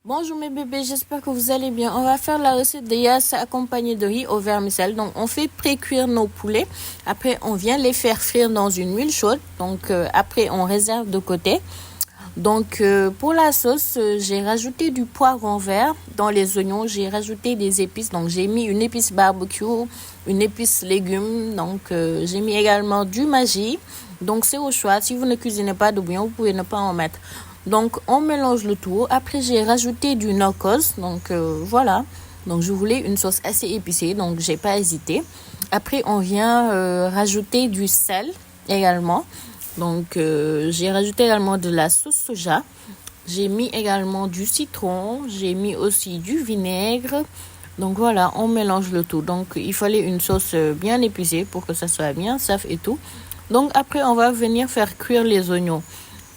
Bonjour mes bébés, j'espère que vous allez bien. On va faire la recette de yassa accompagnée de riz au vermicelle. Donc on fait pré-cuire nos poulets. Après on vient les faire frire dans une huile chaude. Donc après on réserve de côté. Donc pour la sauce, j'ai rajouté du poivron vert dans les oignons. J'ai rajouté des épices. Donc j'ai mis une épice barbecue, une épice légumes. Donc j'ai mis également du maggi. Donc c'est au choix. Si vous ne cuisinez pas de bouillon, vous pouvez ne pas en mettre. Donc on mélange le tout. Après j'ai rajouté du nokos. Donc voilà. Donc je voulais une sauce assez épicée. Donc j'ai pas hésité. Après on vient rajouter du sel également. Donc j'ai rajouté également de la sauce soja. J'ai mis également du citron. J'ai mis aussi du vinaigre. Donc voilà, on mélange le tout. Donc il fallait une sauce bien épicée pour que ça soit bien safe et tout. Donc après on va venir faire cuire les oignons.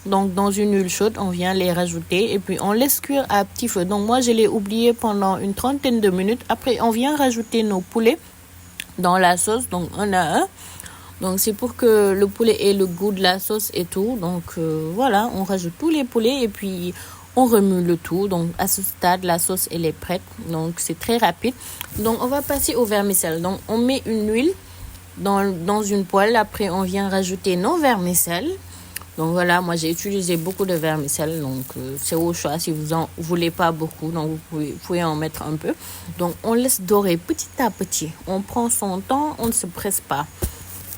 Donc dans une huile chaude, on vient les rajouter et puis on laisse cuire à petit feu. Donc moi je l'ai oublié pendant une trentaine de minutes. Après on vient rajouter nos poulets dans la sauce, donc un à un. Donc c'est pour que le poulet ait le goût de la sauce et tout. Donc voilà, on rajoute tous les poulets et puis on remue le tout. Donc à ce stade, la sauce elle est prête. Donc c'est très rapide. Donc on va passer au vermicelle. Donc on met une huile dans une poêle. Après on vient rajouter nos vermicelles. Donc voilà, moi j'ai utilisé beaucoup de vermicelle, donc c'est au choix si vous en voulez pas beaucoup, donc vous pouvez en mettre un peu. Donc on laisse dorer petit à petit, on prend son temps, on ne se presse pas.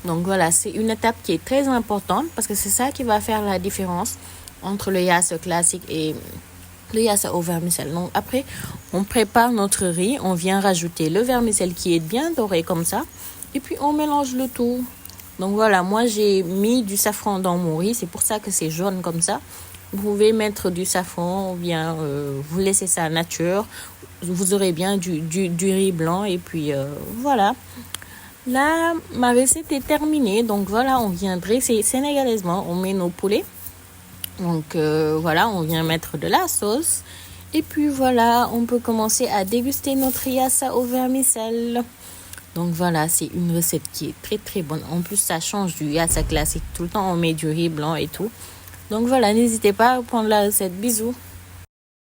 Donc voilà, c'est une étape qui est très importante parce que c'est ça qui va faire la différence entre le yassa classique et le yassa au vermicelle. Donc après, on prépare notre riz, on vient rajouter le vermicelle qui est bien doré comme ça et puis on mélange le tout. Donc voilà, moi j'ai mis du safran dans mon riz, c'est pour ça que c'est jaune comme ça. Vous pouvez mettre du safran ou bien vous laissez ça nature. Vous aurez bien du riz blanc et puis voilà. Là, ma recette est terminée. Donc voilà, on vient dresser sénégalaisement, on met nos poulets. Donc voilà, on vient mettre de la sauce. Et puis voilà, on peut commencer à déguster notre yassa au vermicelle. Donc voilà, c'est une recette qui est très très bonne. En plus, ça change du yassa classique. Tout le temps, on met du riz blanc et tout. Donc voilà, n'hésitez pas à prendre la recette. Bisous.